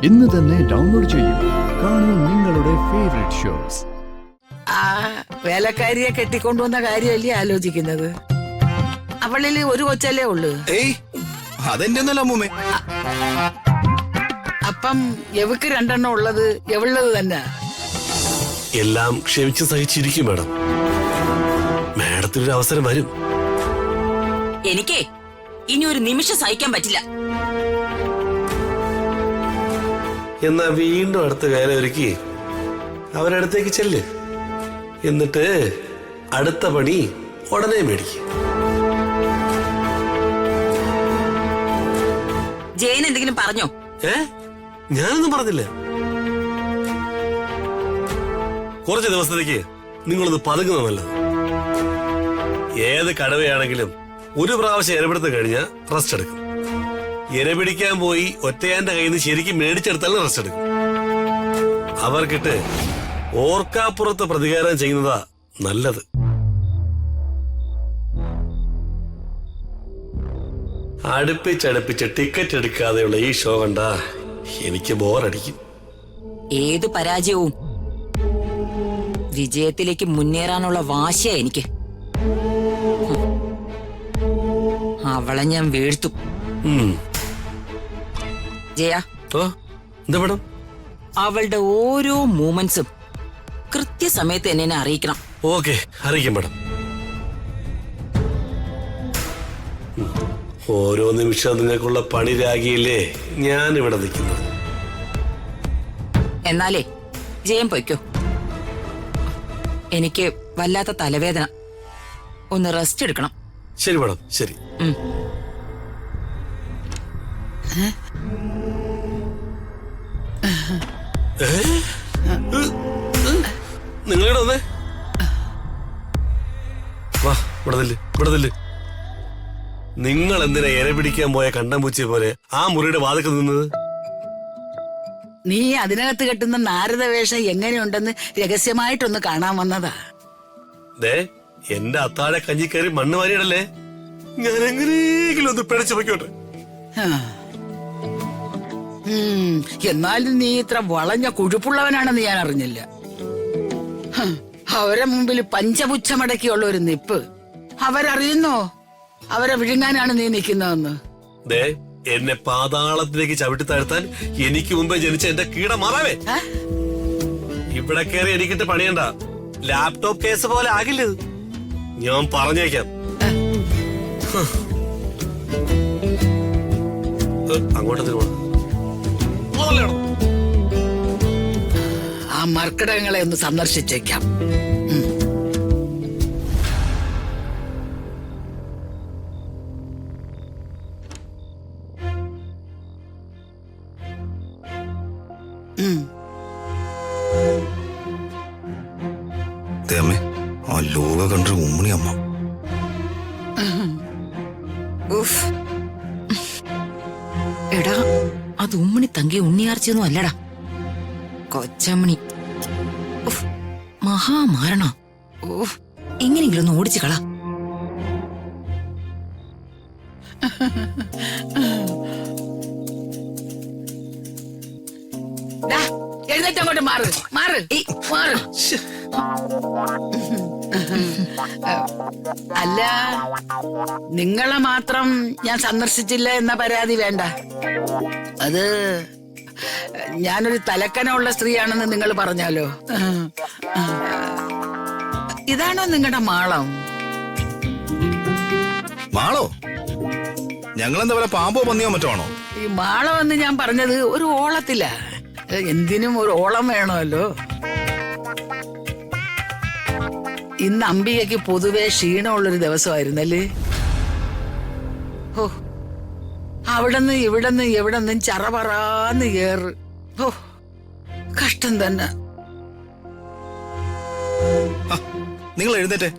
ഇന്ന് തന്നെ ഡൗൺലോഡ് ചെയ്യൂ. കാണൂ നിങ്ങളുടെ ഫേവറേറ്റ് ഷോസ്. ആ വേലക്കാരിയെ കെട്ടിക്കൊണ്ടുവന്ന കാര്യമല്ലേ ആലോചിക്കുന്നത്? അവളിൽ ഒരു കൊച്ചല്ലേ ഉള്ളു. അതെന്റെ ഒന്നല്ല അമ്മൂമ്മേ. അപ്പം എവക്ക് രണ്ടെണ്ണം ഉള്ളത് എവളത് തന്നെ. എല്ലാം ക്ഷമിച്ച് സഹിച്ചിരിക്കും മാഡം. മാഡത്തിനൊരു അവസരം വരും. എനിക്കേ ഇനി ഒരു നിമിഷം സഹിക്കാൻ പറ്റില്ല. എന്നാ വീണ്ടും അടുത്ത വേല ഒരുക്കി അവരടുത്തേക്ക് ചെല്ല്. എന്നിട്ട് അടുത്ത പണി ഉടനെ മേടിക്കും. ജയൻ എന്തെങ്കിലും പറഞ്ഞോ? ഞാനൊന്നും പറഞ്ഞില്ല. കുറച്ച് ദിവസത്തേക്ക് നിങ്ങളൊന്ന് പതുങ്ങുന്ന നല്ലത്. ഏത് കടവയാണെങ്കിലും ഒരു പ്രാവശ്യം ഇരപിടുത്തം കഴിഞ്ഞാൽ റെസ്റ്റ് എടുക്കും. ഇരപിടിക്കാൻ പോയി ഒറ്റയാന്റെ കയ്യിൽ നിന്ന് ശരിക്കും മേടിച്ചെടുത്താലും റെസ്റ്റ് എടുക്കും. അവർക്കിട്ട് ഓർക്കാപ്പുറത്ത് പ്രതികാരം ചെയ്യുന്നതാ നല്ലത്. അടുപ്പിച്ചടുപ്പിച്ച് ടിക്കറ്റ് എടുക്കാതെയുള്ള ഈ ഷോ കണ്ടാ എനിക്ക് ബോറടിക്കും. ഏതു പരാജയവും വിജയത്തിലേക്ക് മുന്നേറാനുള്ള വാശിയാ എനിക്ക്. അവളെ ഞാൻ വീഴ്ത്തും. ജയ, എന്താ മേഡം? അവളുടെ ഓരോ മൂമെന്റ്സും കൃത്യസമയത്ത് എന്നെ അറിയിക്കണം. ഓക്കെ, അറിയിക്കാം മേഡം. ഓരോ നിമിഷം നിങ്ങൾക്കുള്ള പണി രാഗിയില്ലേ ഞാൻ ഇവിടെ നിൽക്കുന്നത്. എന്നാലേ ജയം പൊയ്ക്കോ. എനിക്ക് വല്ലാത്ത തലവേദന. ഒന്ന് റെസ്റ്റ് എടുക്കണം. ശരി മേഡം, ശരി. നിങ്ങളിവിടെ വന്നേ. വാ, ഇവിടെ നിങ്ങൾ എന്തിനാ ഇര പിടിക്കാൻ പോയ കണ്ടംപൂച്ചിയെ പോലെ ആ മുറിയുടെ വാതിൽക്ക് നിന്നത്? നീ അതിനകത്ത് കെട്ടുന്ന നാരദ വേഷം എങ്ങനെയുണ്ടെന്ന് രഹസ്യമായിട്ടൊന്ന് കാണാൻ വന്നതാ. ദേ, എന്റെ അത്താഴെ കഞ്ഞി കയറി മണ്ണ് വാരിയിടല്ലേ. ഞാൻ എങ്ങനെയെങ്കിലും ഒന്ന് പിഴച്ചു പൊയ്ക്കോട്ടെ. എന്നാലും നീ ഇത്ര വളഞ്ഞ കുഴുപ്പുള്ളവനാണെന്ന് ഞാൻ അറിഞ്ഞില്ല. അവരെ മുമ്പിൽ പഞ്ചപുച്ഛമടക്കിയുള്ള ഒരു നിപ്പ് അവരറിയുന്നോ? അവരെ വിഴുങ്ങാനാണ് നീ നിൽക്കുന്നതെന്ന്. ദേ, എന്നെ പാതാളത്തിലേക്ക് ചവിട്ടി താഴ്ത്താൻ എനിക്ക് മുമ്പേ ജനിച്ച എന്റെ കീട മാറാവേ. ഇവിടെ കയറി എനിക്കിട്ട് പണിയണ്ട. ലാപ്ടോപ്പ് കേസ് പോലെ ആകില്ല ഇത്. ഞാൻ പറഞ്ഞേക്കാം. അങ്ങോട്ട് തിരുവോണം. ആ മർക്കിടകങ്ങളെ ഒന്ന് സന്ദർശിച്ചേക്കാം. അമ്മേ, ആ ലോക കണ്ട ഉമ്മണി അമ്മ. എടാ, അത് ഉമ്മണി തങ്കി ഉണ്ണിയാർച്ചയൊന്നും അല്ലടാ, കൊച്ചമ്മണി. മഹാമാരണ. എങ്ങനെയെങ്കിലും ഒന്ന് ഓടിച്ചു കള. എഴുന്നേറ്റങ്ങോട്ട് മാറ്. അല്ല, നിങ്ങളെ മാത്രം ഞാൻ സന്ദർശിച്ചില്ല എന്ന പരാതി വേണ്ട. അത് ഞാനൊരു തലക്കനമുള്ള സ്ത്രീയാണെന്ന് നിങ്ങൾ പറഞ്ഞാലോ. ഇതാണോ നിങ്ങളുടെ മാളം? മാളോ? ഞങ്ങളെന്താ പോലെ പാമ്പോ പന്നിയോ മറ്റോ ആണോ? ഈ മാളം എന്ന് ഞാൻ പറഞ്ഞത് ഒരു ഓളത്തില്ല. എന്തിനും ഒരു ഓളം വേണമല്ലോ. ഇന്ന് അംബികയ്ക്ക് പൊതുവെ ക്ഷീണമുള്ളൊരു ദിവസമായിരുന്നല്ലേ. ഓ, അവിടെന്ന് ഇവിടെന്ന് എവിടെന്നും ചറപറാന്ന് ഏറ്. ഓ, കഷ്ടം തന്നെ. നിങ്ങൾ എഴുന്നേറ്റേ.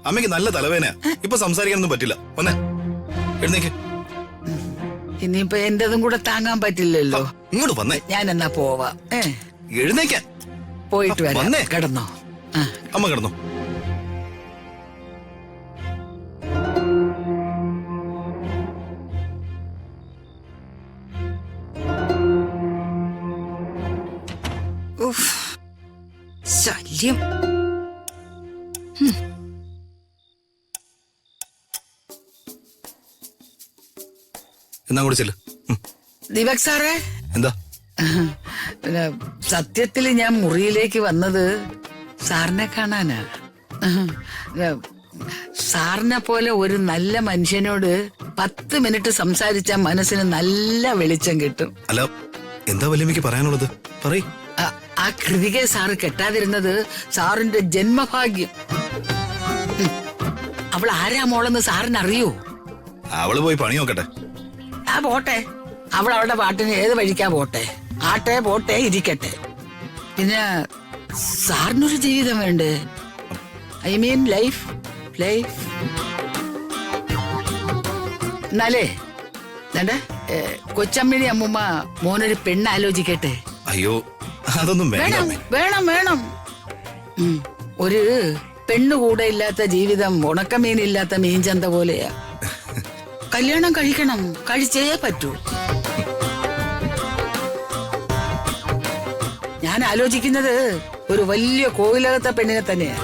അമ്മയ്ക്ക് നല്ല തലവേന. ഇപ്പൊ സംസാരിക്കാനൊന്നും പറ്റില്ല. വന്നേ, എഴുന്നേക്ക്. ഇനിയിപ്പൊ എന്റതും കൂടെ താങ്ങാൻ പറ്റില്ലല്ലോ. ഇങ്ങോട്ട് വന്നേ. ഞാൻ എന്നാ പോവാ. എഴുന്നേക്കാൻ. പോയിട്ട് വരാം. കിടന്നോ? അമ്മ കിടന്നോ. ഉഫ്. ശല്യം. എന്നാ കൂടി ചെല്ലു. ദീപക് സാറേ, എന്താ? പിന്നെ സത്യത്തിൽ ഞാൻ മുറിയിലേക്ക് വന്നത് സാറിനെ കാണാനാ. പിന്നെ സാറിനെ പോലെ ഒരു നല്ല മനുഷ്യനോട് 10 മിനിറ്റ് സംസാരിച്ച മനസ്സിന് നല്ല വെളിച്ചം കിട്ടും. അല്ല, എന്താ വല്യമ്മയ്ക്ക് പറയാനുള്ളത്? പറയ്. ആ കൃതികെ സാറ് കെട്ടാതിരുന്നത് സാറിന്റെ ജന്മഭാഗ്യം. അവൾ ആരാ മോളെന്ന് സാറിന് അറിയോ? അവള് പോയി പണി നോക്കട്ടെ. ആ പോട്ടെ, അവൾ അവളുടെ പാട്ടിന് ഏത് വഴിക്കാ പോട്ടെ. ആട്ടെ പോട്ടെ, ഇരിക്കട്ടെ. പിന്നെ സാറിനൊരു ജീവിതം വേണ്ടേ? I mean life. എന്നാലേ കൊച്ചമ്മിണി അമ്മുമ്മ മോനൊരു പെണ്ണ് ആലോചിക്കട്ടെ. അയ്യോ, അതൊന്നും വേണം വേണ്ട. വേണം വേണം. ഒരു പെണ്ണു കൂടെ ഇല്ലാത്ത ജീവിതം ഉണക്കമീനില്ലാത്ത മീൻചന്ത പോലെയാ. കല്യാണം കഴിക്കണം, കഴിച്ചേ പറ്റൂ. ഞാൻ ആലോചിക്കുന്നത് ഒരു വലിയ കോവിലകത്തെ പെണ്ണിനെ തന്നെയാ.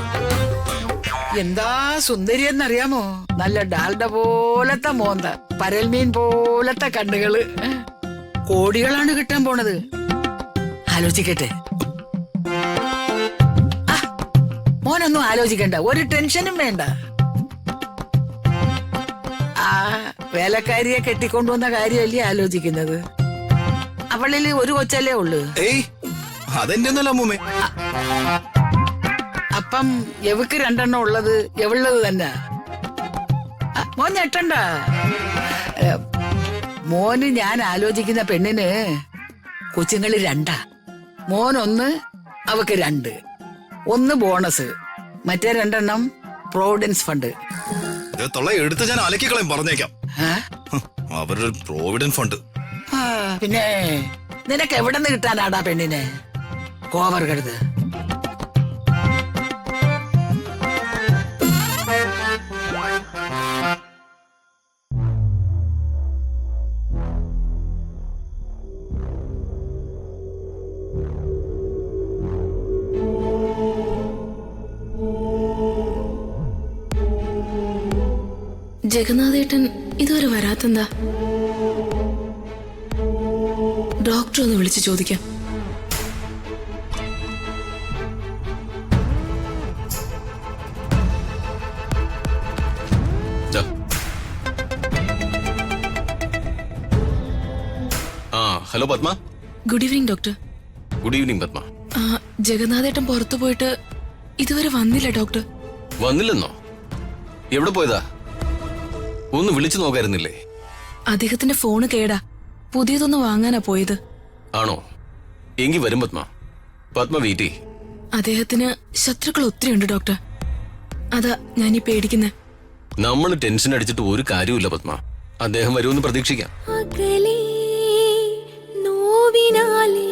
എന്താ സുന്ദരി എന്നറിയാമോ? നല്ല ഡാൽഡ പോലത്തെ മോന്ത, പരൽമീൻ പോലത്തെ കണ്ണുകള്. കോടികളാണ് കിട്ടാൻ പോണത്. ആലോചിക്കട്ടെ. മോനൊന്നും ആലോചിക്കണ്ട, ഒരു ടെൻഷനും വേണ്ട. ആ വേലക്കാരിയെ കെട്ടിക്കൊണ്ടുവന്ന കാര്യമല്ലേ ആലോചിക്കുന്നത്? അവളില് ഒരു കൊച്ചല്ലേ ഉള്ളു. ഏയ്, അതെന്റെ ഒന്നല്ല അമ്മൂമ്മേ. അപ്പം എവക്ക് 2 ഉള്ളത് എവളത് തന്നെ. മോൻ ഞെട്ടണ്ട. മോന് ഞാൻ ആലോചിക്കുന്ന പെണ്ണിന് കൊച്ചുങ്ങള് 2. മോൻ 1, അവക്ക് 2. 1 ബോണസ്, മറ്റേ 2 പ്രോവിഡൻസ് ഫണ്ട്. തൊള്ള എടുത്ത് ഞാൻ അലക്കിക്കളയും, പറഞ്ഞേക്കാം. അവരൊരു പ്രോവിഡന്റ് ഫണ്ട്. പിന്നെ നിനക്ക് എവിടെ നിന്ന് കിട്ടാനാടാ പെണ്ണിനെ? കോവർ കരുത്. ജഗന്നാഥേട്ടൻ ഇതുവരെ വരാത്തെന്താ? ഡോക്ടർ ഒന്ന് വിളിച്ചു ചോദിക്കാം. Hello Padma. Good evening doctor. Good evening Padma. ജഗന്നാഥേട്ടൻ പുറത്തു പോയിട്ട് ഇതുവരെ വന്നില്ല ഡോക്ടർ. വന്നില്ലെന്നോ? എവിടെ പോയതാ? ഒന്ന് വിളിച്ചു നോക്കായിരുന്നില്ലേ? അദ്ദേഹത്തിന്റെ ഫോണ് കേടാ, പുതിയതൊന്ന് വാങ്ങാനാ പോയത്. ആണോ? എങ്കി വരും പത്മ. പത്മ വെയിറ്റ് ചെയ്യ്. അദ്ദേഹത്തിന് ശത്രുക്കൾ ഒത്തിരി ഉണ്ട് ഡോക്ടർ, അതാ ഞാനീ പേടിക്കുന്നത്. നമ്മൾ ടെൻഷൻ അടിച്ചിട്ട് ഒരു കാര്യമില്ല പത്മ. അദ്ദേഹം വരുമെന്ന് പ്രതീക്ഷിക്കാം. നോവിനാലേ